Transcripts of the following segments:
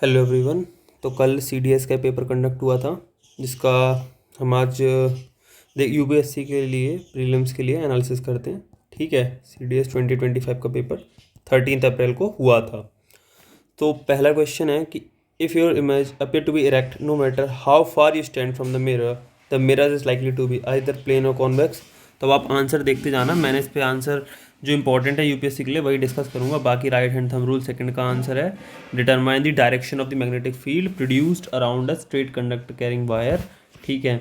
Hello everyone. तो कल CDS का पेपर कंडक्ट हुआ था, जिसका हम आज यूपीएससी के लिए प्रीलिम्स के लिए एनालिसिस करते हैं। ठीक है, सीडीएस 2025 का पेपर 13 अप्रैल को हुआ था। तो पहला क्वेश्चन है कि if your image appear to be erect no matter how far you stand from the mirror is likely to be either plane or convex. तो आप आंसर देखते जाना, मैंने इस पे आंसर जो इंपॉर्टेंट है यूपीएससी के लिए वही डिस्कस करूंगा। बाकी right hand thumb rule second का आंसर है determine the direction of the magnetic field produced around a straight conductor carrying wire. ठीक है,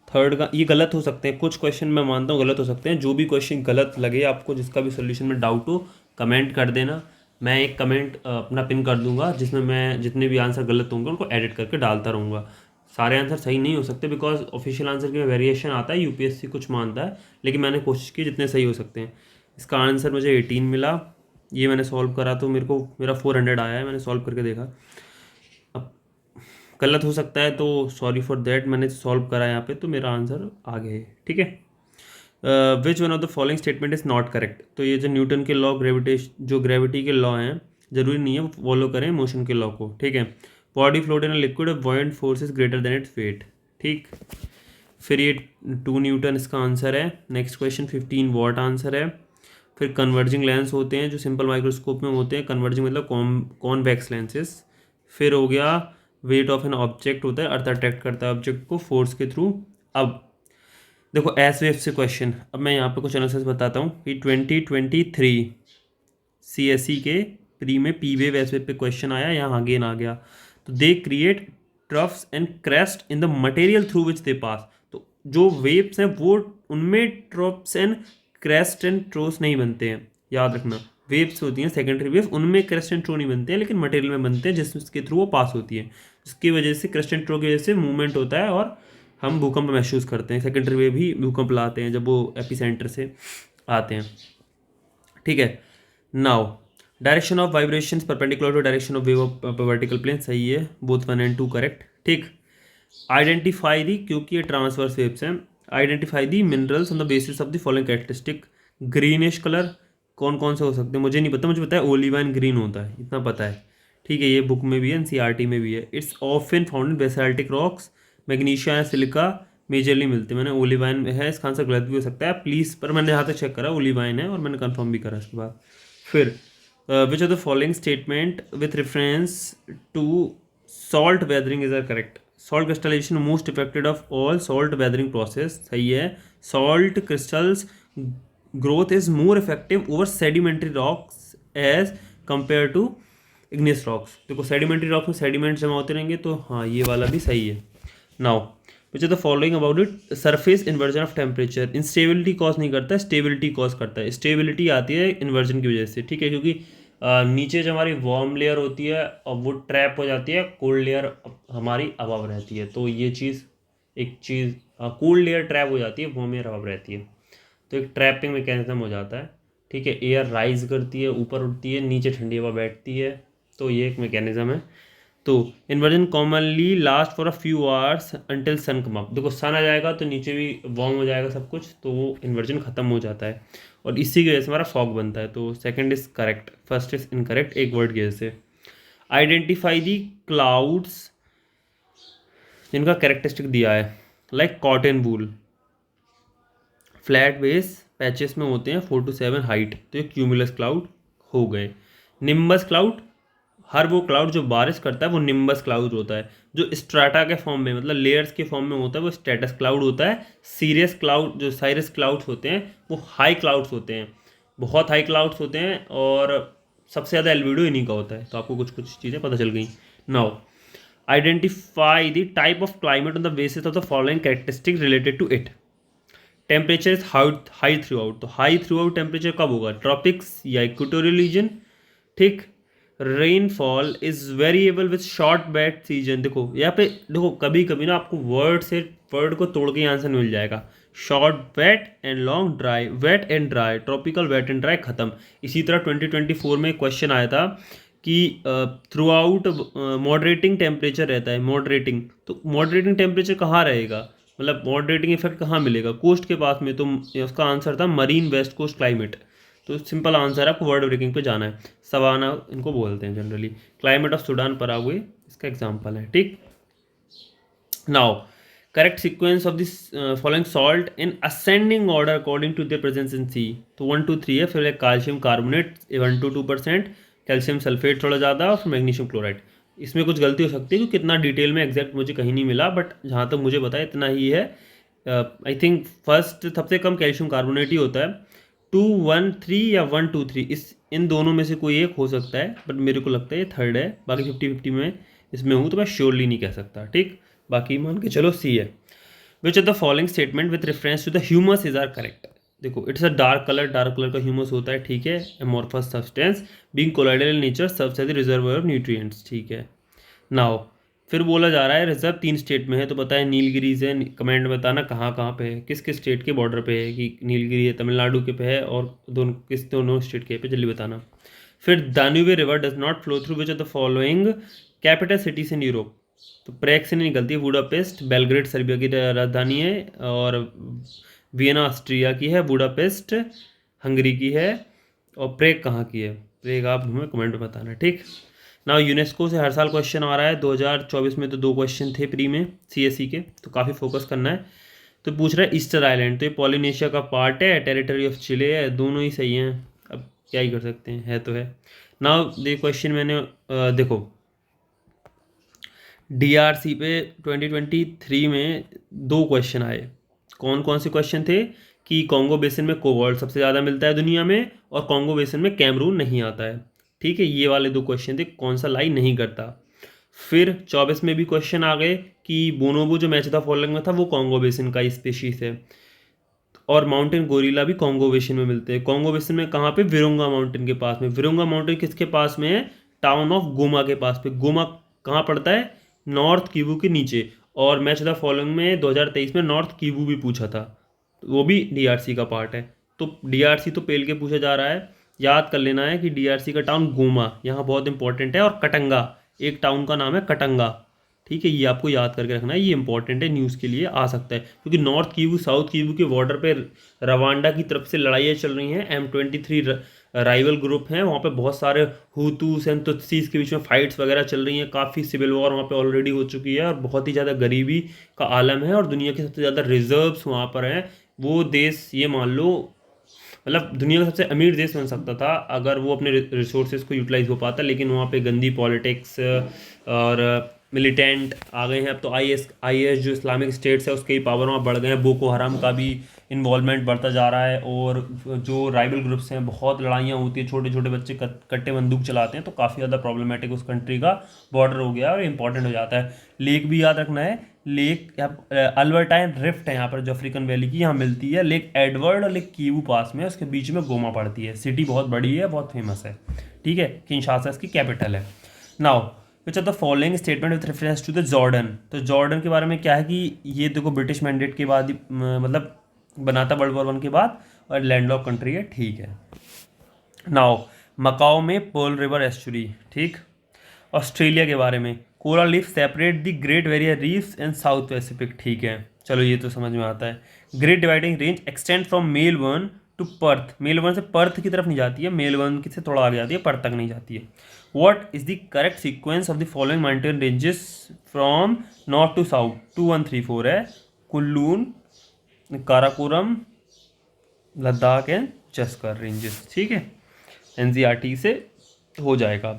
थर्ड का ये गलत हो सकते हैं, कुछ क्वेश्चन मैं मानता हूँ गलत हो सकते हैं। जो भी क्वेश्चन गलत लगे आपको, जिसका भी सोल्यूशन में डाउट हो, कमेंट कर देना। मैं एक कमेंट अपना पिन कर दूंगा जिसमें मैं जितने भी आंसर गलत होंगे उनको एडिट करके डालता रहूँगा। सारे आंसर सही नहीं हो सकते बिकॉज ऑफिशियल आंसर में वेरिएशन आता है, यूपीएससी कुछ मानता है, लेकिन मैंने कोशिश की जितने सही हो सकते हैं। इसका आंसर मुझे 18 मिला। ये मैंने सॉल्व करा तो मेरा 400 आया है, मैंने सॉल्व करके देखा। अब गलत हो सकता है तो सॉरी फॉर दैट, मैंने सॉल्व करा यहाँ पे तो मेरा आंसर आ गया है। ठीक है, which one of the following statement is not correct. तो ये जो न्यूटन के लॉ जो ग्रेविटी के लॉ हैं, ज़रूरी नहीं है फॉलो करें मोशन के लॉ को। ठीक है, body float in a liquid buoyant force is greater than its weight. ठीक, फिर ये 2 न्यूटन इसका आंसर है। नेक्स्ट क्वेश्चन 15 वॉट आंसर है। फिर कन्वर्जिंग लेंस होते हैं जो सिंपल माइक्रोस्कोप में होते हैं, कन्वर्जिंग मतलब कॉन्वेक्स लेंसेज। फिर हो गया वेट ऑफ एन ऑब्जेक्ट होता है, अर्थ अट्रैक्ट करता है ऑब्जेक्ट को फोर्स के थ्रू। अब देखो एस वेव से क्वेश्चन, अब मैं यहाँ पे कुछ एनालिसिस बताता हूँ कि 2023 सीएसई के प्री में पी वेव एस वेव पे क्वेश्चन आया, यहाँ अगेन आ गया। तो they create troughs and crest in the material through which they pass. तो जो वेव्स हैं वो उनमें troughs and crest and troughs नहीं बनते हैं, याद रखना। वेव्स होती हैं सेकेंडरी वेव, उनमें क्रेस्ट एंड ट्रो नहीं बनते हैं, लेकिन मटेरियल में बनते हैं जिसके थ्रू वो पास होती है। जिसकी वजह से क्रेस्ट एंड ट्रो की वजह से मूवमेंट होता है और हम भूकंप महसूस करते हैं। सेकेंडरी वेव भी भूकंप लाते हैं जब वो एपिसेंटर से आते हैं। ठीक है, now direction of vibration perpendicular to direction of wave of vertical plane, सही है, बोथ 1 and 2 करेक्ट। ठीक, आइडेंटिफाई दी, क्योंकि ये ट्रांसवर्स वेव्स हैं, identify the minerals on the basis of the following characteristic. Greenish colour कौन कौन से हो सकते हैं मुझे नहीं पता, मुझे पता है ओलिवाइन ग्रीन होता है, इतना पता है। ठीक है, ये बुक में भी है, एनसीईआरटी में भी है। It's often found in basaltic rocks, magnesia या सिलिका मेजरली मिलते हैं। मैंने ओलिवाइन है, इसका आंसर गलत भी हो सकता है प्लीज़, पर मैंने यहाँ तक चेक करा ओलिवाइन है और मैंने कंफर्म भी करा इसके बाद। फिर which of the following statement with reference to salt weathering is are correct. Salt crystallisation most affected of all salt weathering process, सही है। Salt crystals growth is more effective over sedimentary rocks as compare to igneous rocks. देखो sedimentary rocks में sediment जमा होते रहेंगे, तो हाँ ये वाला भी सही है। Now which are the following about it. Surface inversion of temperature, instability cause नहीं करता है, स्टेबिलिटी कॉज करता है। स्टेबिलिटी आती है इन्वर्जन की वजह से। ठीक है, क्योंकि नीचे जो हमारी वार्म लेयर होती है और वो ट्रैप हो जाती है, कोल्ड लेयर हमारी अबव रहती है। तो ये चीज़ एक चीज़ कोल्ड लेयर ट्रैप हो जाती है, वार्म लेयर अबव रहती है, तो एक ट्रैपिंग मैकेनिज्म हो जाता है। ठीक है, एयर राइज करती है, ऊपर उठती है, नीचे ठंडी हवा बैठती है, तो ये एक मैकेनिज्म है। तो inversion commonly last for a few hours until sun come up. देखो सन आ जाएगा तो नीचे भी वार्म हो जाएगा सब कुछ, तो वो इन्वर्जन खत्म हो जाता है और इसी की वजह से हमारा फॉग बनता है। तो second is correct, first is incorrect, एक वर्ड की वजह से। आइडेंटिफाई दी क्लाउड्स जिनका कैरेक्टरिस्टिक दिया है, like cotton wool, flat base patches में होते हैं 4 to 7 हाइट, तो ये क्यूमुलस क्लाउड हो गए। निम्बस क्लाउड, हर वो क्लाउड जो बारिश करता है वो निम्बस क्लाउड होता है। जो स्ट्राटा के फॉर्म में मतलब लेयर्स के फॉर्म में होता है वो स्टेटस क्लाउड होता है। सीरियस क्लाउड जो साइरस क्लाउड्स होते हैं वो हाई क्लाउड्स होते हैं, बहुत हाई क्लाउड्स होते हैं, और सबसे ज़्यादा एल्बिडो इन्हीं का होता है। तो आपको कुछ कुछ चीज़ें पता चल गई। Now identify the type of climate on the basis of the following characteristic related to it. Temperature is high throughout, तो हाई थ्रू आउट टेम्परेचर कब होगा, ट्रॉपिक्स या इक्वेटोरियल रीजन। ठीक, rainfall is variable with short wet season. देखो यहाँ पे देखो कभी कभी ना आपको वर्ड को तोड़ के आंसर मिल जाएगा। Short wet and long dry, wet and dry, tropical wet and dry, खत्म। इसी तरह 2024 में क्वेश्चन आया था कि थ्रू आउट मॉडरेटिंग टेम्परेचर रहता है, मॉडरेटिंग, तो मॉडरेटिंग टेम्परेचर कहाँ रहेगा, मतलब मॉडरेटिंग इफेक्ट कहाँ मिलेगा, कोस्ट के पास में। तो उसका आंसर था मरीन वेस्ट कोस्ट क्लाइमेट। तो सिंपल आंसर है, आपको वर्ड ब्रेकिंग पे जाना है। सवाना इनको बोलते हैं generally. Climate of Sudan Paraguay इसका एग्जाम्पल है, ठीक। Now correct sequence of this following salt in ascending order according to their presence in sea. तो 1 2 3 है, फिर calcium carbonate 1 to 2%, calcium sulphate थोड़ा ज़्यादा, और फिर मैग्नीशियम क्लोराइड। इसमें कुछ गलती हो सकती है क्योंकि कितना डिटेल में एग्जैक्ट मुझे कहीं नहीं मिला, बट जहाँ तक मुझे पता है इतना ही है। आई थिंक फर्स्ट सबसे कम कैल्शियम कार्बोनेट ही होता है, 2 1 3 या 1 2 3, इन दोनों में से कोई एक हो सकता है, बट मेरे को लगता है ये थर्ड है। बाकी 50-50 में इसमें हूँ, तो मैं श्योरली नहीं कह सकता, ठीक। बाकी मान के चलो सी है। Which of the following statement with reference to the humus is are correct. देखो इट्स अ डार्क कलर का ह्यूमस होता है, ठीक है। Amorphous substance being colloidal in nature serves as the reservoir of nutrients, ठीक है। नाउ फिर बोला जा रहा है रिजर्व 3 स्टेट में है, तो पता है नीलगिरी से। कमेंट में बताना कहाँ कहाँ पे है, किस किस स्टेट के बॉर्डर पे है, कि नीलगिरी है तमिलनाडु के पे है और दोनों स्टेट के पे, जल्दी बताना। फिर Danube river does not flow through which of the following capital cities in Europe. तो प्रेग से नहीं निकलती है, बुडापेस्ट बेलग्रेड सर्बिया की राजधानी है, और वियना ऑस्ट्रिया की है, बुडापेस्ट हंगरी की है, और प्रेग कहाँ की है, प्रेग आप हमें कमेंट में बताना, ठीक। ना यूनेस्को से हर साल क्वेश्चन आ रहा है, 2024 में तो 2 क्वेश्चन थे प्री में CSE के, तो काफ़ी फोकस करना है। तो पूछ रहा है ईस्टर आइलैंड, तो ये पॉलिनेशिया का पार्ट है, टेरिटरी ऑफ चिले है, दोनों ही सही हैं, अब क्या ही कर सकते हैं, है तो है ना। ये क्वेश्चन मैंने देखो DRC पे 2023 में 2 क्वेश्चन आए। कौन कौन से क्वेश्चन थे कि कॉन्गो बेसिन में कोबाल्ट सबसे ज़्यादा मिलता है दुनिया में, और कॉन्गो बेसिन में कैमरून नहीं आता है, ठीक है। ये वाले 2 क्वेश्चन थे, कौन सा लाई नहीं करता। फिर 24 में भी क्वेश्चन आ गए कि बोनोबो जो मैच था फॉलोइंग में था वो कॉन्गो बेसिन का स्पीशीज है, और माउंटेन गोरिल्ला भी कॉन्गो बेसिन में मिलते हैं। कॉन्गो बेसिन में कहाँ पे, विरोंगा माउंटेन के पास में। विरोंगा माउंटेन किसके पास में है, टाउन ऑफ गोमा के पास पे। गोमा कहाँ पड़ता है, नॉर्थ कीवू के नीचे। और मैच द फॉलोइंग में 2023 में नॉर्थ कीवू भी पूछा था, वो भी DRC का पार्ट है। तो DRC तो पेल के पूछा जा रहा है, याद कर लेना है कि DRC का टाउन गोमा यहाँ बहुत इंपॉर्टेंट है, और कटंगा एक टाउन का नाम है कटंगा, ठीक है। ये आपको याद करके रखना है, ये इंपॉर्टेंट है, न्यूज़ के लिए आ सकता है, क्योंकि नॉर्थ कीवू साउथ कीवू के बॉर्डर पे रवांडा की तरफ से लड़ाइयाँ चल रही हैं। M23 राइवल ग्रुप हैं, वहाँ पे बहुत सारे हुतूस एंड तुत्सीस के बीच में फाइट्स वगैरह चल रही हैं, काफ़ी सिविल वॉर वहाँ पे ऑलरेडी हो चुकी है, और बहुत ही ज़्यादा गरीबी का आलम है, और दुनिया के सबसे ज़्यादा रिजर्व्स वहाँ पर हैं। वो देश ये मान लो मतलब दुनिया का सबसे अमीर देश बन सकता था अगर वो अपने रिसोर्सेज को यूटिलाइज हो पाता, लेकिन वहाँ पे गंदी पॉलिटिक्स और मिलिटेंट आ गए हैं। अब तो IS जो इस्लामिक स्टेट्स है उसके ही पावर वहाँ बढ़ गए हैं, बोको हराम का भी इन्वॉल्वमेंट बढ़ता जा रहा है, और जो राइवल ग्रुप्स हैं बहुत लड़ाइयाँ होती है, छोटे छोटे बच्चे कट्टे बंदूक चलाते हैं, तो काफ़ी ज़्यादा प्रॉब्लमेटिक उस कंट्री का बॉर्डर हो गया और इंपॉर्टेंट हो जाता है। लेक भी याद रखना है, लेक अल्बर्टाइन रिफ्ट है यहाँ पर जो अफ्रीकन वैली की यहाँ मिलती है, लेक एडवर्ड और लेक कीवू पास में, उसके बीच में गोमा पड़ती है। सिटी बहुत बड़ी है, बहुत फेमस है, ठीक है। किंशासा इसकी कैपिटल है। Now which are the following statement with reference to the Jordan. तो जॉर्डन के बारे में क्या है कि ये देखो ब्रिटिश मैंडेट के बाद ही मतलब बनाता World War I के बाद, और लैंडलॉक कंट्री है, ठीक है। नाउ मकाओ में पर्ल रिवर एस्चुरी, ठीक। ऑस्ट्रेलिया के बारे में coral reef separate the Great Barrier Reefs in South Pacific, ठीक है। चलो ये तो समझ में आता है। Great Dividing Range extend from Melbourne to Perth. Melbourne से पर्थ की तरफ नहीं जाती है, मेलबर्न की से थोड़ा आगे जाती है, पर्थ तक नहीं जाती है। What is the correct sequence of the following mountain ranges from north to south. 2 1 3 4 है, Kunlun, Karakoram, Ladakh and Zanskar ranges, ठीक है। NCERT से हो जाएगा।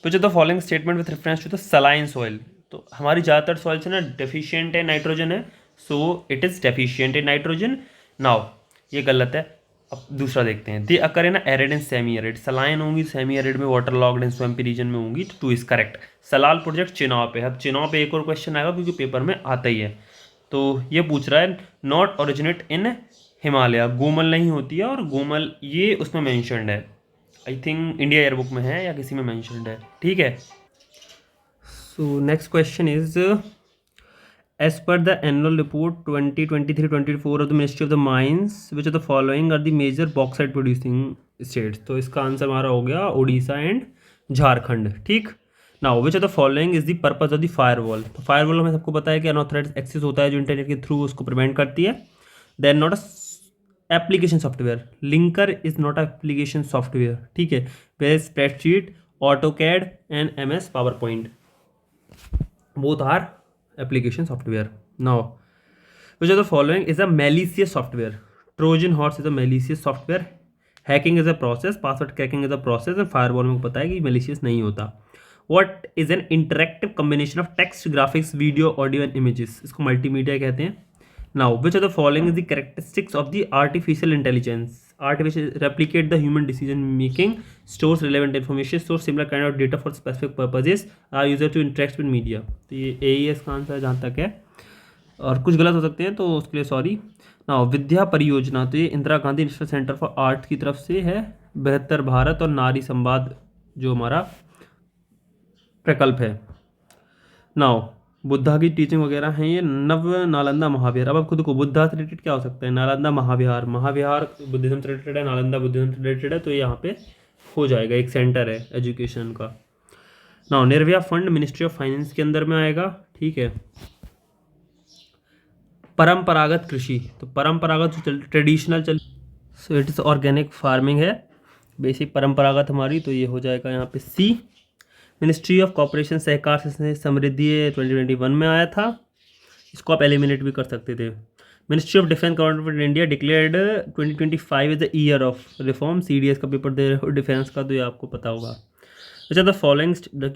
Which of the following statement with reference to the saline soil. तो हमारी ज़्यादातर सॉइल से ना डेफिशिएंट है नाइट्रोजन है, so it is deficient in nitrogen. Now ये गलत है। अब दूसरा देखते हैं, they occur in arid and semi arid. Saline होंगी सेमी एरिड में, waterlogged and swampy region में होंगी, तो 2 is correct. Salal project Chenab पे। अब चिनाव पे एक और क्वेश्चन आएगा क्योंकि पेपर में आता ही है। तो ये पूछ रहा है not originate in Himalaya, Gomal नहीं होती है, और गोमल ये उसमें मैंशनड है, आई थिंक इंडिया एयरबुक में है या किसी में मैंशनड है, ठीक है। So next question is as per the annual report 2023-24 of the ministry of the mines which of the following are the major bauxite producing states. तो इसका आंसर हमारा हो गया उड़ीसा एंड झारखंड, ठीक। Now which of the following is the purpose of the firewall. तो firewall हमें सबको पता है कि अनऑथराइज्ड एक्सेस होता है जो इंटरनेट के थ्रू उसको प्रिवेंट करती है। Then not application software, linker is not application software, ठीक है। वे spreadsheet, AutoCAD and MS PowerPoint, both are application software. Now, which of the following is a malicious software? Trojan horse is a malicious software. Hacking is a process, password cracking is a process, and firewall में पता है कि malicious नहीं होता. What is an interactive combination of text, graphics, video, audio and images? इसको multimedia कहते हैं. Now, which of the following is the characteristics of the artificial intelligence? Artificial replicate the human decision making, stores relevant information, stores similar kind of data for specific purposes, are user to interact with media. तो ये AES का answer जहाँ तक है, और कुछ गलत हो सकते हैं तो उसके लिए सॉरी. ना विद्या परियोजना, तो ये Indira Gandhi national centre for art की तरफ से है. बेहतर भारत और नारी संवाद जो हमारा प्रकल्प है. नाउ बुद्धा की टीचिंग वगैरह हैं ये. नव नालंदा महाविहार, अब आप खुद को बुद्धा से रिलेटेड क्या हो सकता है? नालंदा महाविहार, महाविहार बुद्धिज्म से रिलेटेड है, नालंदा बुद्धिज्म से रिलेटेड है, तो ये यहाँ पे हो जाएगा, एक सेंटर है एजुकेशन का. Now Nirbhaya fund ministry of finance के अंदर में आएगा, ठीक है. परंपरागत कृषि, तो परंपरागत जो traditional so it is organic farming है बेसिक परंपरागत हमारी, तो ये हो जाएगा यहाँ पे C. मिनिस्ट्री ऑफ कॉर्पोरेशन सहकार से समृद्धि 2021 में आया था, इसको आप एलिमिनेट भी कर सकते थे. Ministry of defence government of India declared 2025 is the year of reform. CDS का पेपर दे रहे हो डिफेंस का, तो ये आपको पता होगा. अच्छा, द फॉलोइंग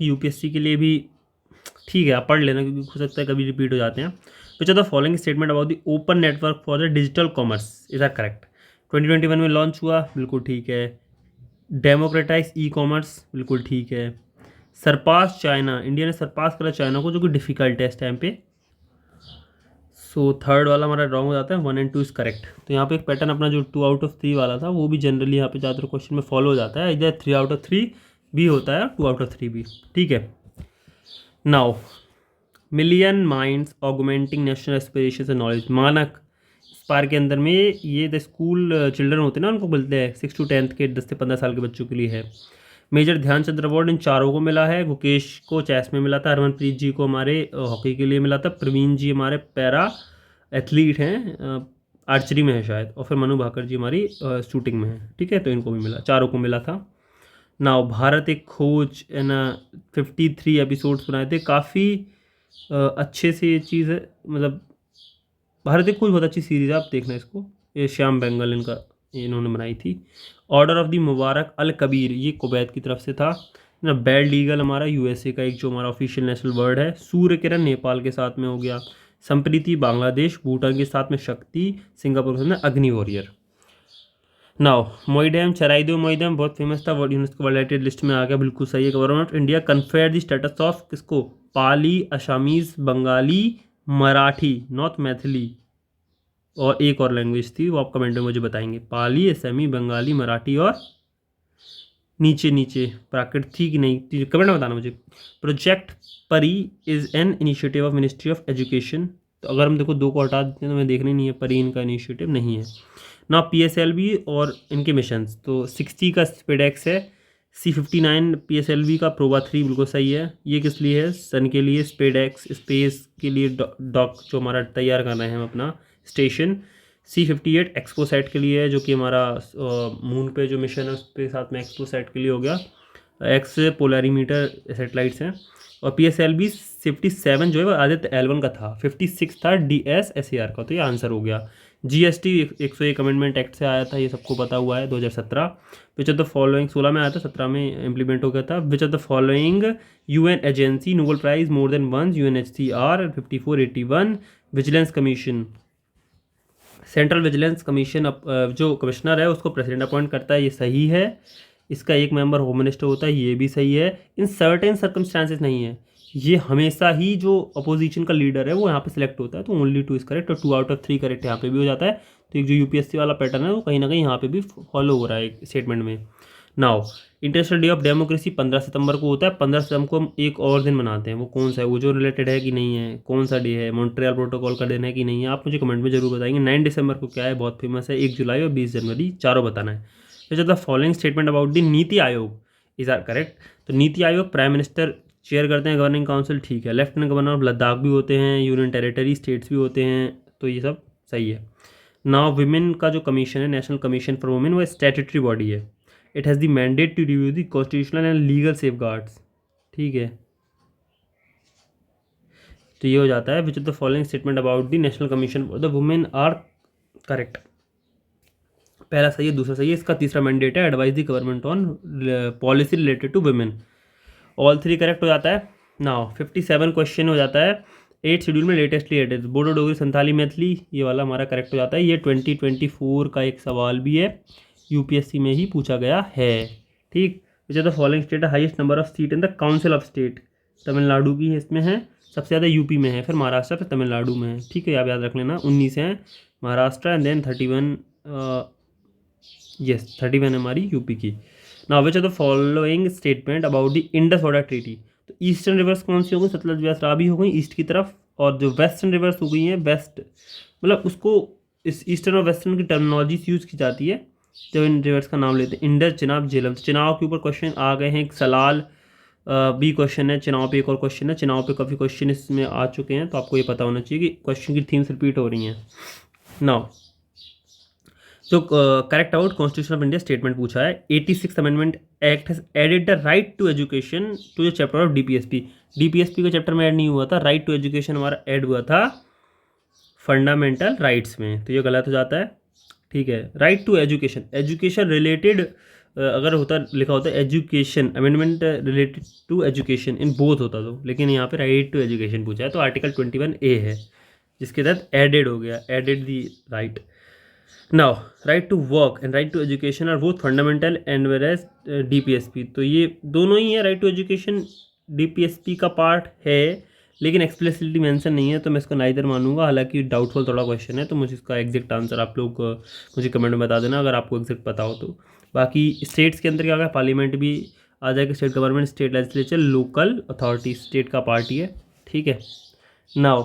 UPSC के लिए भी ठीक है, आप पढ़ लेना क्योंकि हो सकता है कभी रिपीट हो जाते हैं. Which are the following statement about the open network for the digital commerce is are correct? 2021 में लॉन्च हुआ, बिल्कुल ठीक है. डेमोक्रेटाइज ई-कॉमर्स, बिल्कुल ठीक है. सरपास चाइना, इंडिया ने सरपास करा चाइना को, जो कि डिफिकल्ट है इस टाइम पे. सो थर्ड वाला हमारा रॉन्ग हो जाता है, 1 and 2 इज करेक्ट. तो यहाँ पे एक पैटर्न अपना जो 2 out of 3 वाला था वो भी जनरली यहाँ पे ज़्यादातर क्वेश्चन में फॉलो हो जाता है. इधर 3 out of 3 भी होता है, 2 out of 3 भी, ठीक है. Now million minds augmenting national aspirations and knowledge, मानक स्पार के अंदर में ये द स्कूल चिल्ड्रन होते हैं ना, उनको बोलते हैं 6 to 10 के 10 से 15 साल के बच्चों के लिए है. मेजर ध्यानचंद अवार्ड इन चारों को मिला है. गुकेश को चेस में मिला था, हरमनप्रीत जी को हमारे हॉकी के लिए मिला था, प्रवीण जी हमारे पैरा एथलीट हैं, आर्चरी में है शायद, और फिर मनु भाकर जी हमारी शूटिंग में है, ठीक है. तो इनको भी मिला, चारों को मिला था. नाउ भारत एक खोज ना 53 एपिसोड्स बनाए थे, काफ़ी अच्छे से ये चीज़ है, मतलब भारत एक खोज बहुत अच्छी सीरीज़ है, आप देखना इसको. ये श्याम बेंगल इन्होंने बनाई थी. ऑर्डर ऑफ द मुबारक अल कबीर, ये कुवैत की तरफ से था ना. बेल्ड ईगल हमारा USA का एक जो हमारा ऑफिशियल नेशनल बर्ड है. सूर्य किरण नेपाल के साथ में हो गया. संप्रीति बांग्लादेश, भूटान के साथ में शक्ति, सिंगापुर के साथ में Agni warrior. Now Moidam, Charaideo Moidam बहुत फेमस था, world UNESCO world heritage list में आ गया, बिल्कुल सही है. Government of India confer the status of किसको? पाली, असामीज, बंगाली, मराठी, नॉट मैथिली, और एक और लैंग्वेज थी वो आप कमेंट में मुझे बताएंगे. पाली, असमी, बंगाली, मराठी और नीचे प्राकृत थी कि नहीं, कमेंट में बताना मुझे. प्रोजेक्ट परी is an initiative of ministry of education, तो अगर हम देखो 2 को हटा देते हैं तो हमें देखने नहीं है, परी इनका इनिशिएटिव नहीं है ना. PSLV और इनके मिशंस, तो 60 का स्पेडेक्स है, C59 PSLV का प्रोवा 3 बिल्कुल सही है. ये किस लिए है? सन के लिए, स्पेडेक्स स्पेस के लिए डॉक जो हमारा तैयार करना है हम अपना स्टेशन. C58 एक्सपोसैट के लिए है, जो कि हमारा मून पे जो मिशन है उसके साथ में एक्सपोसैट के लिए हो गया. एक्स पोलैरीमीटर सैटेलाइट्स हैं. और PSLV 57 जो है वो आदित्य L1 का था, 56 था DSSAR का, तो ये आंसर हो गया. GST 101 अमेंडमेंट एक्ट से आया था, ये सबको पता हुआ है, 2017. विच ऑफ द फॉलोइंग 16 में आया था, 17 में इम्प्लीमेंट हो गया था. Which of the following UN agency Nobel prize more than once, UNHCR 5481. Vigilance commission, central vigilance commission जो कमिश्नर है उसको प्रेसिडेंट अपॉइंट करता है, ये सही है. इसका एक मेंबर होम मिनिस्टर होता है, ये भी सही है. इन सर्टेन सर्कमस्टांसेस नहीं है, ये हमेशा ही जो अपोजिशन का लीडर है वो यहाँ पे सिलेक्ट होता है, तो ओनली 2 इज करेक्ट, और 2 out of 3 करेक्ट यहाँ पे भी हो जाता है. तो एक जो UPSC वाला पैटर्न है वो कहीं ना कहीं यहाँ पे भी फॉलो हो रहा है स्टेटमेंट में. Now international day of democracy 15 सितंबर को होता है. 15 सितंबर को हम एक और दिन मनाते हैं, वो कौन सा है? वो जो रिलेटेड है कि नहीं है, कौन सा डे है? मॉन्ट्रियल प्रोटोकॉल का दिन है कि नहीं है? आप मुझे कमेंट में जरूर बताएंगे. 9 दिसंबर को क्या है, बहुत फेमस है, 1 जुलाई और 20 जनवरी, चारों बताना है. तो the following statement about the NITI Aayog is are correct. तो NITI Aayog prime minister chair करते हैं, गवर्निंग काउंसिल, ठीक है. लेफ्टिनेंट गवर्नर ऑफ लद्दाख भी होते हैं, यूनियन टेरिटरी स्टेट्स भी होते हैं, तो ये सब सही है. नाउ विमेन का जो कमीशन है, नेशनल कमीशन फॉर वुमेन, वो स्टैट्यूटरी बॉडी है. It has the mandate to review the constitutional and legal safeguards. ठीक है, तो ये हो जाता है which of the following statement about the National Commission for the Women are correct. पहला सही है, दूसरा सही है. इसका तीसरा मैंडेट है advise the government on policy related to women. All three correct हो जाता है. नाउ 57 क्वेश्चन हो जाता है. 8 शेड्यूल में लेटेस्टली एडेड बोडो डोगरी संथाली मैथिली, ये वाला हमारा करेक्ट हो जाता है. ये 2024 का एक सवाल भी है, यूपीएससी में ही पूछा गया है. ठीक, which are the following state highest number of seat in the Council of State. Tamil Nadu की इसमें है, सबसे ज़्यादा यूपी में है, फिर महाराष्ट्र, फिर तमिलनाडु में है. ठीक है, आप याद रख लेना. 19 है महाराष्ट्र एंड देन 31 यस 31 हमारी यूपी की. Now which are the following statement about the Indus water treaty. तो ईस्टर्न रिवर्स कौन सी हो गई? सतलज व्यास रावी हो गई ईस्ट की तरफ, और जो वेस्टर्न रिवर्स हो गई हैं वेस्ट, मतलब उसको इस ईस्टर्न और वेस्टर्न की टर्मिनोलॉजी यूज़ की जाती है जब इन रिवर्स का नाम लेते हैं. इंडस, चिनाब, झेलम. चिनाब के ऊपर क्वेश्चन आ गए हैं. एक सलाल भी क्वेश्चन है. चिनाब पे एक और क्वेश्चन है. चिनाब पे काफ़ी क्वेश्चन इसमें आ चुके हैं, तो आपको ये पता होना चाहिए कि क्वेश्चन की थीम्स रिपीट हो रही हैं. नाउ जो correct out constitution of India statement पूछा है. 86th amendment act has added the right to education to the chapter of DPSP. DPSP के चैप्टर में ऐड नहीं हुआ था, राइट टू एजुकेशन हमारा ऐड हुआ था फंडामेंटल राइट्स में, तो ये गलत हो जाता है. ठीक है, right to education, education related अगर होता लिखा होता है education amendment related to education in both होता तो, लेकिन यहाँ पे राइट टू एजुकेशन पूछा है, तो आर्टिकल 21A है जिसके तहत एडेड हो गया, added the right. Now right to work and right to education are both fundamental and whereas DPSP. तो ये दोनों ही है. राइट टू एजुकेशन डीपीएसपी का पार्ट है, लेकिन एक्सप्लिसिटली मेंशन नहीं है, तो मैं इसको नाइदर मानूंगा. हालांकि डाउटफुल थोड़ा क्वेश्चन है, तो मुझे इसका एग्जैक्ट आंसर आप लोग मुझे कमेंट में बता देना अगर आपको एग्जैक्ट पता हो तो. बाकी स्टेट्स के अंदर क्या होगा, पार्लियामेंट भी आ जाएगा, state government, state legislature, local authority, state का पार्टी है. ठीक है. Now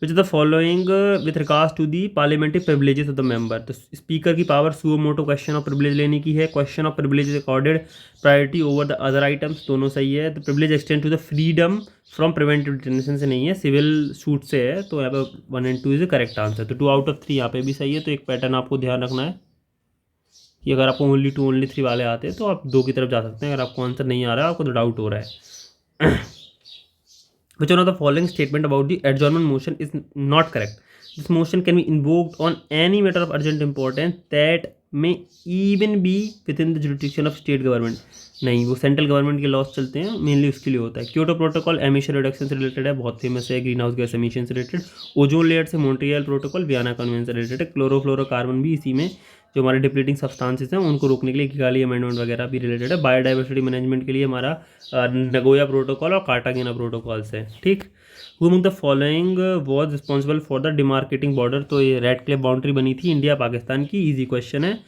which the following with regards to the parliamentary privileges of the member. तो स्पीकर की power suo motu question of privilege लेने की है. Question of privilege accorded priority over the other items, दोनों सही है. The privilege extend to the freedom from preventive detention से नहीं है, सिविल सूट से है, तो यहाँ पे 1 and 2 is the correct answer. तो 2 out of 3 यहाँ पे भी सही है. तो एक पैटर्न आपको ध्यान रखना है कि अगर आपको ओनली 2 ओनली 3 वाले आते हैं तो आप 2 की तरफ जा सकते हैं. अगर आपको आंसर नहीं आ रहा है, आपको तो डाउट हो रहा है. Which one of the following statement about the adjournment motion is not correct? This motion can be invoked on any matter of urgent importance that may even be within the jurisdiction of state government. नहीं, वो central government के loss चलते हैं, mainly उसके लिए होता है. Kyoto protocol emission reduction से रिलेटेड है, बहुत फेमस है. ग्रीन हाउस गैस एमिशन से रिलेटेड. ओजोन लेयर से मॉन्ट्रियल प्रोटोकॉल, वियना कन्वेंशन से रिलेटेड है. क्लोरोफ्लोरोकार्बन भी इसी में, जो हमारे डिप्लीटिंग सब्सटेंसेस हैं उनको रोकने के लिए किगाली अमेंडमेंट वगैरह भी रिलेटेड है. बायोडाइवर्सिटी मैनेजमेंट के लिए हमारा नगोया प्रोटोकॉल और कार्टागेना प्रोटोकॉल्स है. ठीक. Who among the following was responsible for the demarcating border. तो ये रेड क्लिफ बाउंड्री बनी थी इंडिया पाकिस्तान की. इजी क्वेश्चन है.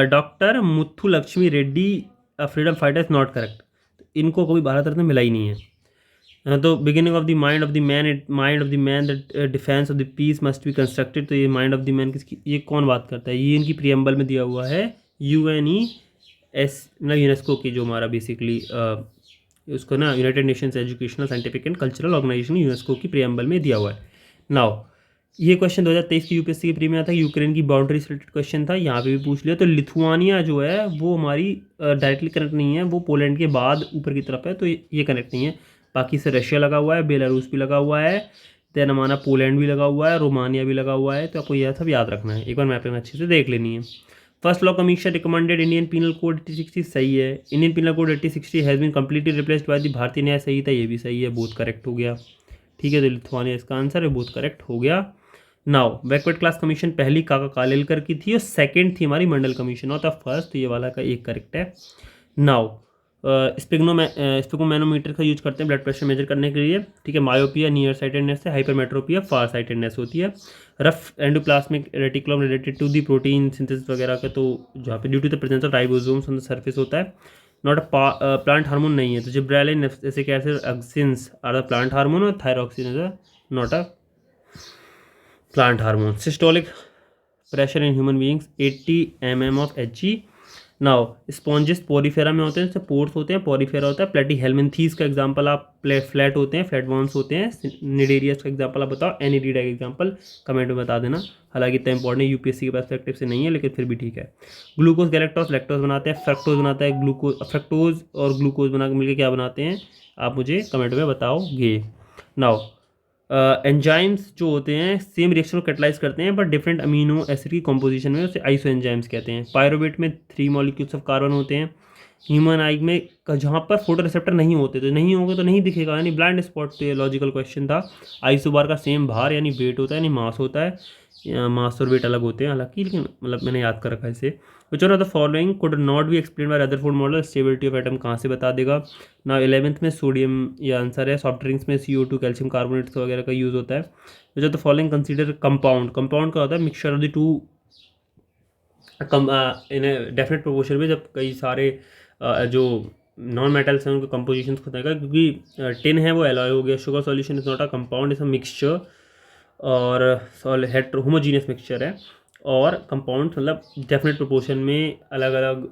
Doctor Muthu Lakshmi Reddy freedom fighters not correct. इनको कभी भारत रत्न मिला ही नहीं है. तो beginning of the mind of the man the defence of the peace must be constructed. तो ये माइंड ऑफ द मैन किसकी, ये कौन बात करता है? ये इनकी प्रीएम्बल में दिया हुआ है. UNES मतलब यूनेस्को की, जो हमारा बेसिकली उसको ना United Nations Educational Scientific and Cultural Organization, UNESCO की प्रीएम्बल में दिया हुआ है. नाउ ये क्वेश्चन 2023 की यूपीएससी के प्री में आता है. यूक्रेन की बाउंड्री से रिलेटेड क्वेश्चन था, यहाँ पे भी पूछ लिया. तो लिथुआनिया जो है वो हमारी डायरेक्टली कनेक्ट नहीं है, वो पोलैंड के बाद ऊपर की तरफ है, तो ये कनेक्ट नहीं है. बाकी से रशिया लगा हुआ है, बेलारूस भी लगा हुआ है, देन हमारा पोलैंड भी लगा हुआ है, रोमानिया भी लगा हुआ है. तो आपको यह सब याद रखना है, एक बार मैपिंग अच्छे से देख लेनी है. First Law Commission recommended Indian Penal Code 8060 सही है. Indian Penal Code 8060 has been completely replaced by the Bharatiya Nyaya संहिता, ये भी सही है, बोथ करेक्ट हो गया. ठीक है, तो लिथुआनिया इसका आंसर है, बोथ करेक्ट हो गया. नाउ बैकवर्ड क्लास कमीशन पहली काका कालेलकर की थी और सेकंड थी हमारी मंडल कमीशन, और था फर्स्ट, तो ये वाला का एक करेक्ट है. नाउ स्पिगोमैनोमीटर का यूज करते हैं ब्लड प्रेशर मेजर करने के लिए. ठीक है. मायोपिया नियर साइटेडनेस है, हाइपरमेट्रोपिया फार साइटेडनेस होती है. Rough endoplasmic reticulum related to the protein synthesis वगैरह का, तो जहाँ पे due to the presence of ribosomes on the surface होता है. नॉट अ प्लांट हार्मोन नहीं है. तो gibberellin abscisic acid auxins are the plant hormone और thyroxine is not a plant hormone. Systolic pressure in human beings 80 mm of Hg. Now spongin Porifera में होते हैं, जैसे पोर्स होते हैं, पोरीफेरा होता है, प्लेटीहेल्मिन्थीस का एग्जांपल आप फ्लैट होते हैं, फ्लैटवर्म्स होते हैं, निडेरियस का एग्जांपल आप बताओ, एनिडिडा का एग्जांपल कमेंट में बता देना। हालांकि इतना इंपॉर्टेंट यूपीएससी के पर्सपेक्टिव से नहीं है, लेकिन फिर भी ठीक है। ग्लूकोज गैलेक्टोज लैक्टोज बनाते हैं, फ्रक्टोज बनाता है, ग्लूकोज फ्रक्टोज और ग्लूकोज बना के मिलकर क्या बनाते हैं, आप मुझे कमेंट में बताओगे। नाउ एंजाइम्स जो होते हैं सेम रिएक्शन को कैटलाइज करते हैं बट डिफरेंट अमीनो एसिड की कॉम्पोजिशन में, उसे आइसो एंजाइम्स कहते हैं। पायरोवेट में 3 मॉलिक्यूल्स ऑफ कार्बन होते हैं। ह्यूमन आई में जहाँ पर फोटो रिसेप्टर नहीं होते तो नहीं होंगे तो नहीं दिखेगा, यानी ब्लाइंड स्पॉट। तो ये लॉजिकल क्वेश्चन था। आइसोबार का सेम भार यानी वेट होता है, यानी मास होता है, मास और वेट अलग होते हैं हालांकि, लेकिन मतलब मैंने याद कर रखा है इसे। Which one of the following could not be explain by Rutherford model, stability of atom कहाँ से बता देगा। ना 11th में सोडियम ये आंसर है। सॉफ्ट ड्रिंक्स में CO2 कैल्शियम कार्बोनेट्स वगैरह का यूज़ होता है। Which of the following consider compound, compound का होता है mixture of the two in a definite proportion में, जब कई सारे जो नॉन मेटल्स हैं उनके कंपोजिशन होता है, क्योंकि टिन है वो एलॉय हो गया। Sugar solution is not a compound, is a mixture और होमोजीनियस मिक्सचर है। और कंपाउंड मतलब डेफिनेट प्रोपोर्शन में अलग अलग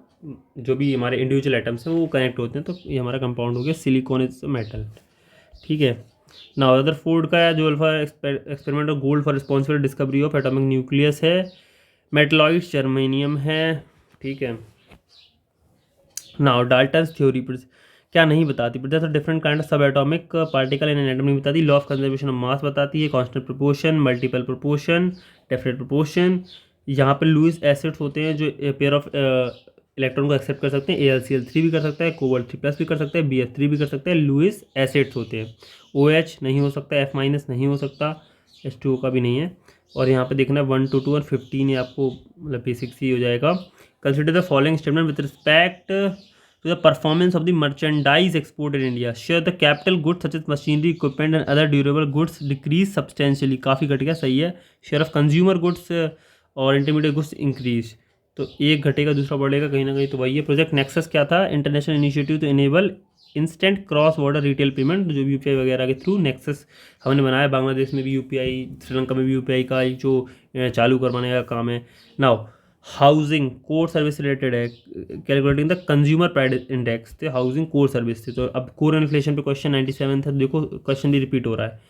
जो भी हमारे इंडिविजुअल आइटम्स हैं वो कनेक्ट होते हैं, तो ये हमारा कंपाउंड हो गया। सिलिकॉन इज मेटल, ठीक है। नाउ रदरफोर्ड का जो alpha experiment of gold for responsible discovery of atomic nucleus है। मेटलॉइड्स जर्मेनियम है, ठीक है। नाउ डाल्टन्स थ्योरी क्या नहीं बताती, presence of different kind of sub atomic particle in an atom नहीं बताती। Law of conservation of mass बताती है, constant proportion, multiple proportion, definite proportion. यहाँ पे लुईस एसिड्स होते हैं जो पेयर ऑफ इलेक्ट्रॉन को एक्सेप्ट कर सकते हैं। AlCl3 भी कर सकता है, कोबाल्ट 3+ भी कर सकता है, BH3 भी कर सकते हैं। लुईस एसिड्स होते हैं। OH नहीं हो सकता, F- नहीं हो सकता, H2O का भी नहीं है। और यहाँ पे देखना 1 to 2 और 15 ये आपको मतलब बेसिक सी हो जाएगा। Consider the following statement with respect to the performance of the merchandise exported in India. Share the capital goods such as machinery, equipment and other durable goods decrease substantially. काफ़ी घट गया, सही है। Share of consumer goods और intermediate goods increase. तो एक घटेगा दूसरा बढ़ेगा कहीं ना कहीं, तो वही है। प्रोजेक्ट नेक्सस क्या था, international initiative to enable instant cross border retail payment, जो UPI वगैरह के थ्रू नेक्सस हमने बनाया। बांग्लादेश में भी UPI, श्रीलंका में भी UPI का एक जो चालू करवाने का काम है। Now housing core service related है, calculating the consumer price index थे, हाउसिंग कोर सर्विस थे। तो अब कोर इन्फ्लेशन पे क्वेश्चन 97 था, देखो क्वेश्चन भी रिपीट हो रहा है।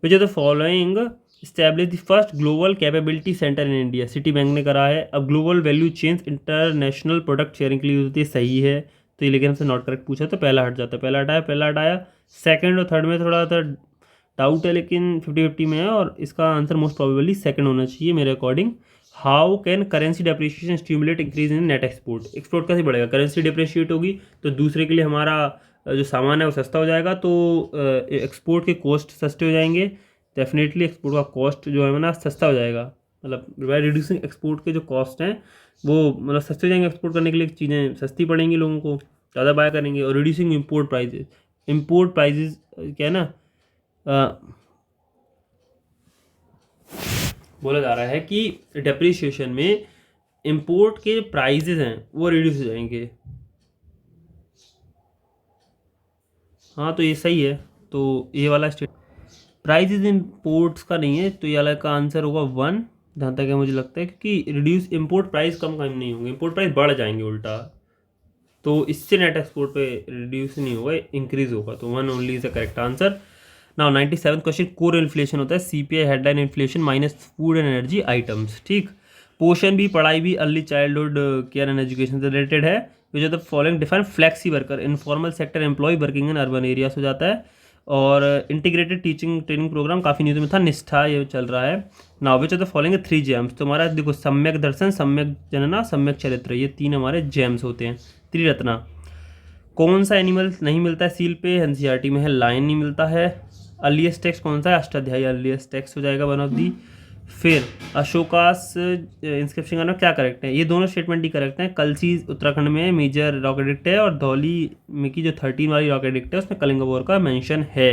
Which are the following establish the first global capability centre in India, Citibank ने करा है। अब global value chains international product sharing के लिए यूज होती है, सही है। तो ये लेकिन हमसे नॉट करेक्ट पूछा तो पहला हट जाता है, पहला हटाया। सेकंड और थर्ड में थोड़ा सा डाउट है, लेकिन 50-50 में है, और इसका आंसर मोस्ट प्रोबेबली सेकंड होना चाहिए मेरे according. How can currency depreciation stimulate increase in net export, export कैसे बढ़ेगा, करेंसी डिप्रिशिएट होगी तो दूसरे के लिए हमारा जो सामान है वो सस्ता हो जाएगा, तो एक्सपोर्ट के कॉस्ट सस्ते हो जाएंगे। डेफिनेटली एक्सपोर्ट का कॉस्ट जो है ना सस्ता हो जाएगा, मतलब बाय रिड्यूसिंग एक्सपोर्ट के जो कॉस्ट हैं वो मतलब सस्ते हो जाएंगे। एक्सपोर्ट करने के लिए चीज़ें सस्ती पड़ेंगी, लोगों को ज़्यादा बाय करेंगे। और रिड्यूसिंग इम्पोर्ट प्राइजेज क्या है ना, बोला जा रहा है कि डेप्रिसिएशन में इंपोर्ट के प्राइजेज हैं वो रिड्यूस हो जाएंगे। हाँ तो ये सही है, तो ये वाला स्टेट प्राइजेज इंपोर्ट्स का नहीं है, तो ये वाला का आंसर होगा 1, जहाँ तक है मुझे लगता है, क्योंकि रिड्यूस इंपोर्ट प्राइस कम नहीं होंगे, इंपोर्ट प्राइस बढ़ जाएंगे उल्टा, तो इससे नेट एक्सपोर्ट पे रिड्यूस नहीं होगा, इंक्रीज होगा। तो 1 only is the correct answer. Now 97 question, core inflation होता है CPI headline inflation minus food and energy items, ठीक। पोषण भी, पढ़ाई भी, early childhood care and education से रिलेटेड है। Which are the following define flexi worker, informal sector employ working in urban areas हो जाता है। और इंटीग्रेटेड टीचिंग ट्रेनिंग प्रोग्राम काफ़ी न्यूज़ में था, निष्ठा ये चल रहा है। Now which are the following 3 James, तो हमारा देखो सम्यक दर्शन, सम्यक जनना, सम्यक चरित्र, ये 3 हमारे जेम्स होते हैं। त्रिरत्ना। कौन सा एनिमल नहीं मिलता है सील पे, NCERT में है, लायन नहीं मिलता है। अर्लीस्ट टेक्स्ट कौन सा है, अष्टाध्यायी अर्लीस्ट टेक्स्ट हो जाएगा 1 ऑफ दी। फिर अशोकास इंस्क्रिप्शन करना क्या करेक्ट है, ये दोनों स्टेटमेंट ही करेक्ट हैं। कलसी उत्तराखंड में मेजर रॉक एडिक्ट है, और धौली में की जो 13 वाली रॉक एडिक्ट है उसमें कलिंग वॉर का मेंशन है।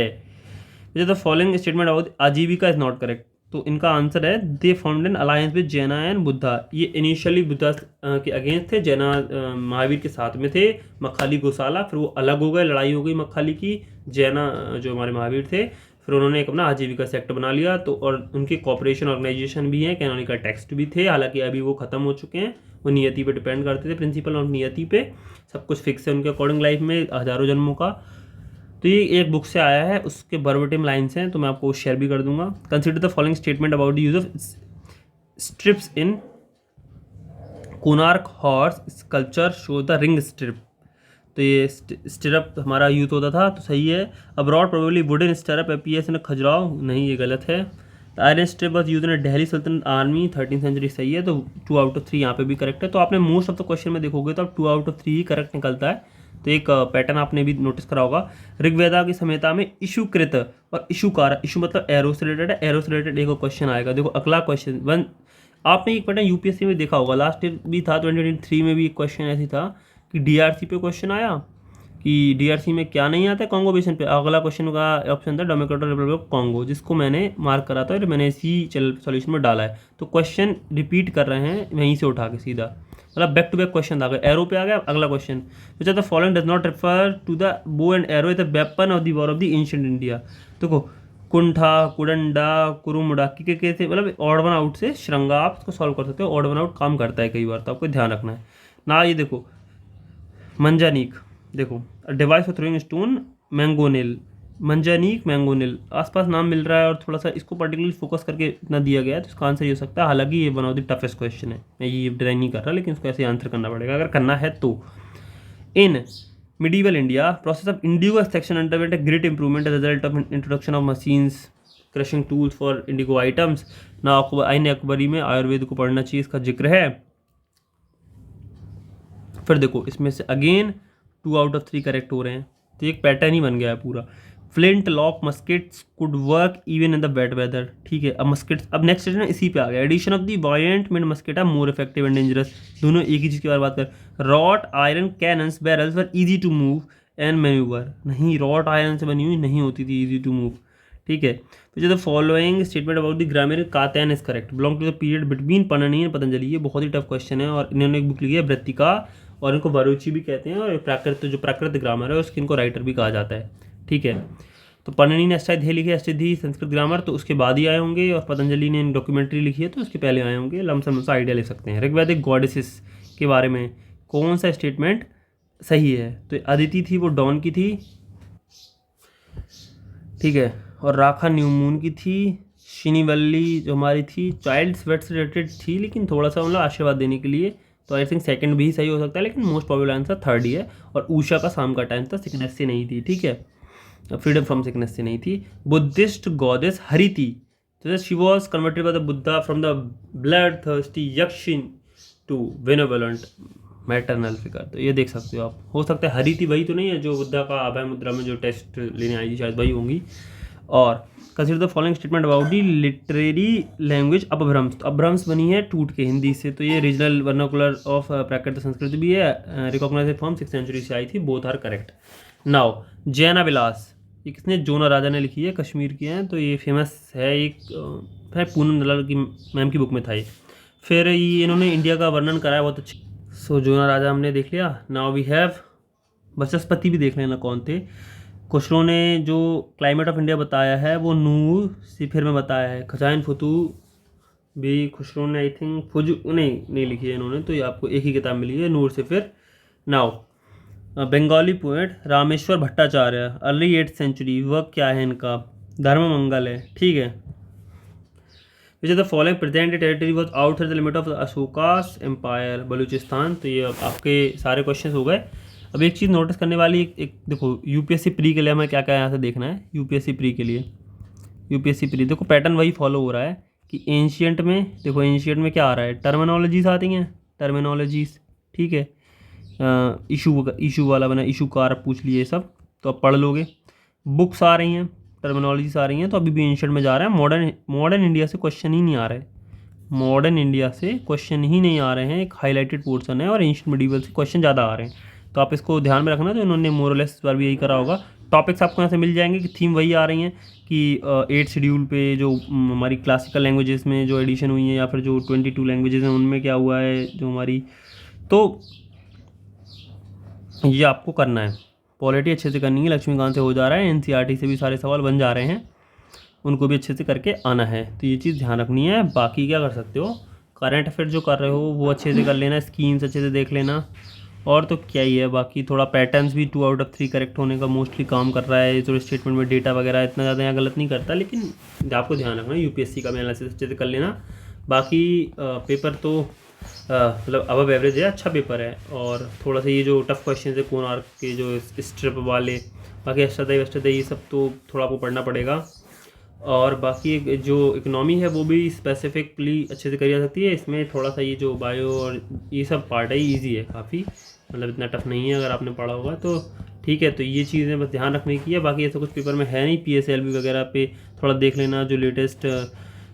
जो द फॉलोइंग स्टेटमेंट अबाउट आजीविका इज नॉट करेक्ट, तो इनका आंसर है दे फॉर्म्ड एन अलायंस विद जैना एंड बुद्धा, ये इनिशियली बुद्धा के अगेंस्ट थे, जैना महावीर के साथ में थे। मखाली गोसाला, फिर वो अलग हो गए, लड़ाई हो गई मखाली की, जैना जो हमारे महावीर थे, फिर उन्होंने एक अपना आजीविका सेक्ट बना लिया, तो और उनकी कॉर्पोरेशन ऑर्गेनाइजेशन भी है, कैनोनिकल टेक्स्ट भी थे, हालांकि अभी वो ख़त्म हो चुके हैं। वो नियति पे डिपेंड करते थे, प्रिंसिपल और नियति पे, सब कुछ फिक्स है उनके अकॉर्डिंग लाइफ में हज़ारों जन्मों का। तो ये एक बुक से आया है, उसके वर्बेटिम लाइन्स हैं, तो मैं आपको शेयर भी कर दूंगा। Consider the following statement about the use of strips in Konark horse sculpture show the ring strip. तो ये स्टिरअप हमारा यूज होता था, तो सही है। Abroad probably wooden stirrup appears इन खजुराहो, नहीं ये गलत है। Iron strip was use in Delhi सल्तनत आर्मी 13th सेंचुरी, सही है। तो 2 आउट ऑफ 3 यहाँ पे भी करेक्ट है। तो आपने मोस्ट ऑफ द क्वेश्चन में देखोगे तो अब 2 आउट ऑफ 3 ही करेक्ट निकलता है। तो एक पैटर्न आपने भी नोटिस करा होगा। ऋग्वेदा की संहिता में इशुकृत और इशुकार, इशु मतलब एरो से रिलेटेड है, एरो से रिलेटेड एक क्वेश्चन आएगा। देखो अगला क्वेश्चन वन, आपने एक पैटर्न यूपीएससी में देखा होगा, लास्ट ईयर भी था 2023 में भी एक क्वेश्चन ऐसी था कि डीआरसी पे क्वेश्चन आया कि डीआरसी में क्या नहीं आता है, कॉन्गो बेसिन पे। अगला क्वेश्चन का ऑप्शन था डेमोक्रेटिक रिपब्लिक ऑफ कॉन्गो, जिसको मैंने मार्क करा था और मैंने इसी सॉल्यूशन में डाला है। तो क्वेश्चन रिपीट कर रहे हैं वहीं से उठा के सीधा, मतलब बैक टू बैक क्वेश्चन आ गया, एरो पे आ गया अगला question. Which are the following does not refer to the bow and arrow is the weapon of the war of the ancient India. देखो कुंठा, कुडंडा, कुरुमुड़ा की कैसे, मतलब ऑड वन आउट से श्रृंगा आप इसको सॉल्व कर सकते हो, ऑड वन आउट काम करता है कई बार, तो आपको ध्यान रखना है ना। ये देखो मंजानीक, देखो डिवाइस फॉर थ्रोइंग स्टोन मैंगोनिल, मंजानीक मैंगोनिल, आसपास नाम मिल रहा है और थोड़ा सा इसको पर्टिकुलरली फोकस करके इतना दिया गया है, तो इसका आंसर ये हो सकता है। हालांकि ये one of the toughest question है, मैं ये ट्राई नहीं कर रहा, लेकिन इसको ऐसे आंसर करना पड़ेगा अगर करना है तो। इन medieval India, process of indigo extraction underwent a great improvement as a result of introduction of machines, crushing tools for indigo items. ना आइन अकबरी में आयुर्वेद को पढ़ना चाहिए, इसका जिक्र है। फिर देखो इसमें से अगेन 2 आउट ऑफ 3 करेक्ट हो रहे हैं, तो एक पैटर्न ही बन गया है पूरा। Flintlock muskets could work even in the wet weather, ठीक है। अब मस्किट्स, अब नेक्स्ट ना इसी पे आ गया। Addition of the bayonet made musket are more effective and dangerous, दोनों एक ही चीज़ की बात कर। Wrought iron cannons barrels were easy to move and manoeuvre, नहीं रॉट आयरन से बनी हुई नहीं होती थी इजी टू मूव, ठीक है। तो जो the following statement about the grammar Katyayana is correct, belong to the period between Panini and Patanjali. ये बहुत ही टफ क्वेश्चन है और इन्होंने एक बुक लिखी है वृत्तिका, और इनको वरुचि भी कहते हैं, और प्राकृत जो प्राकृत ग्रामर है उसकी इनको राइटर भी कहा जाता है, ठीक है। तो पन्ननी ने अष्टाध्यायी लिखी है, अष्टाध्यायी संस्कृत ग्रामर, तो उसके बाद ही आए होंगे, और पतंजलि ने डॉक्यूमेंट्री लिखी है तो उसके पहले आए होंगे। लमसम सा आइडिया ले सकते हैं। ऋग्वैदिक गॉडेसेस के बारे में कौन सा स्टेटमेंट सही है, तो अदिति थी वो डॉन की थी, ठीक है, और राखा न्यू मून की थी। शिनीवल्ली जो हमारी थी चाइल्ड स्वेट से रिलेटेड थी, लेकिन थोड़ा सा मतलब आशीर्वाद देने के लिए, तो आई थिंक सेकंड भी सही हो सकता है, लेकिन मोस्ट प्रोबेबल आंसर थर्ड ही है। और उषा का शाम का टाइम था, सिकनेस से नहीं थी, ठीक है, फ्रीडम फ्रॉम सिकनेस से नहीं थी। बुद्धिस्ट गॉडेस हरिति, तो she was converted by the Buddha from the blood thirsty yakshini to benevolent maternal figure, तो ये देख सकते हो आप। हो सकता है हरिति वही तो नहीं है जो बुद्धा का अभय मुद्रा में जो टेस्ट लेने आई थी, शायद वही होंगी। और consider the following statement about the literary language अपभ्रंश, तो अपभ्रंश बनी है टूट के हिंदी से, तो ये रीजनल वर्नाकुलर ऑफ प्राकृत संस्कृत भी है, रिकॉग्नाइज्ड फ्रॉम 6th सेंचुरी से आई थी, बोथ आर करेक्ट। नाउ जैना विलास, ये किसने, जोना राजा ने लिखी है, कश्मीर की है, तो ये फेमस है, एक है पूनम दलाल की मैम की बुक में था ये। फिर ये इन्होंने इंडिया का वर्णन करा है बहुत अच्छा। सो जोना राजा हमने देख लिया। नाउ वी हैव बचस्पति भी देख लेना कौन थे। खुसरो ने जो क्लाइमेट ऑफ इंडिया बताया है वो नूर सिफिर में बताया है। खजाइन फतू भी खुसरो ने आई थिंक फुजू नहीं लिखी है इन्होंने, तो ये आपको एक ही किताब मिली है, Nuh Sipihr. Now Bengali poet Rameshwar Bhattacharya, early 8th century, work क्या है इनका, धर्म मंगल है, ठीक है। Which is the following present territory was outside the limit of Ashoka's empire, Balochistan. तो ये आपके सारे क्वेश्चन हो गए। अब एक चीज़ नोटिस करने वाली, एक देखो यूपीएससी प्री के लिए हमें क्या क्या यहाँ से देखना है। यूपीएससी प्री के लिए, यूपीएससी प्री देखो पैटर्न वही फॉलो हो रहा है कि एंशियंट में, देखो एंशियंट में क्या आ रहा है, टर्मिनोलॉजीज आती हैं, टर्मिनोलॉजीज, ठीक है। इशू वाला बना, इशू कार पूछ लिए सब, तो आप पढ़ लोगे। बुक्स आ रही हैं, टर्मिनोलॉजीज आ रही हैं, तो अभी भी एंशियंट में जा रहा है। मॉडर्न इंडिया से क्वेश्चन ही नहीं आ रहे, मॉडर्न इंडिया से क्वेश्चन ही नहीं आ रहे हैं, एक हाईलाइटेड पोर्सन है, और एंशियंट मिडीवल से क्वेश्चन ज़्यादा आ रहे हैं, तो आप इसको ध्यान में रखना। तो इन्होंने मोरलेस इस बार भी यही करा होगा। टॉपिक्स आपको यहाँ से मिल जाएंगे कि थीम वही आ रही हैं कि 8th शेड्यूल पे जो हमारी क्लासिकल लैंग्वेजेस में जो एडिशन हुई है, या फिर जो 22 लैंग्वेजेस हैं उनमें क्या हुआ है जो हमारी, तो ये आपको करना है। पॉलिटी अच्छे से करनी है, लक्ष्मीकांत से हो जा रहा है, एनसीईआरटी से भी सारे सवाल बन जा रहे हैं। उनको भी अच्छे से करके आना है, तो ये चीज़ ध्यान रखनी है। बाकी क्या कर सकते हो, करंट अफेयर जो कर रहे हो वो अच्छे से कर लेना, स्कीम्स अच्छे से देख लेना, और तो क्या ही है। बाकी थोड़ा पैटर्न्स भी 2 आउट ऑफ 3 करेक्ट होने का मोस्टली काम कर रहा है, जो स्टेटमेंट में डेटा वगैरह इतना ज़्यादा यहाँ गलत नहीं करता, लेकिन आपको ध्यान रखना यूपीएससी का भी एनालिसिस अच्छे से कर लेना। बाकी पेपर तो मतलब अबव एवरेज है, अच्छा पेपर है। और थोड़ा सा ये जो टफ क्वेश्चन है कोन आर्क के, जो स्ट्रिप वाले, बाकी अष्टाध्यायी ये सब तो थोड़ा आपको पढ़ना पड़ेगा। और बाकी जो इकोनॉमी है वो भी स्पेसिफिकली अच्छे से करी जा सकती है। इसमें थोड़ा सा ये जो बायो और ये सब पार्ट है ईजी है काफ़ी, मतलब इतना टफ नहीं है अगर आपने पढ़ा होगा तो। ठीक है, तो ये चीज़ें बस ध्यान रखने की है। बाकी ऐसा कुछ पेपर में है नहीं, PSLV वगैरह पे थोड़ा देख लेना, जो लेटेस्ट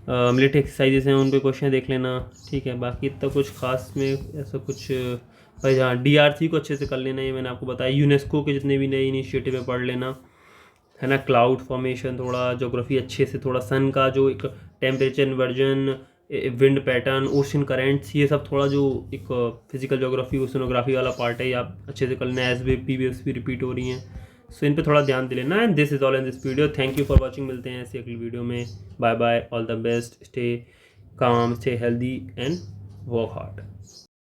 मिलिट्री एक्सरसाइजेस हैं उन पे क्वेश्चन देख लेना। ठीक है, बाकी इतना कुछ खास में ऐसा कुछ भाई हाँ, DRC को अच्छे से कर लेना, ये मैंने आपको बताया। यूनेस्को के जितने भी नए इनिशिएटिव है पढ़ लेना, है ना। क्लाउड फॉर्मेशन, थोड़ा ज्योग्राफी अच्छे से, थोड़ा सन का जो एक temperature inversion, wind pattern, ocean currents, ये सब थोड़ा जो एक फिजिकल ज्योग्राफी ओशनोग्राफी वाला पार्ट है, ये आप अच्छे से कर लेना। एस वेव PVFs भी रिपीट हो रही हैं, सो इन पे थोड़ा ध्यान दे लेना। And this is all in this video, thank you for watching. मिलते हैं ऐसी अगली वीडियो में, bye bye, all the best, stay calm, stay healthy and work hard.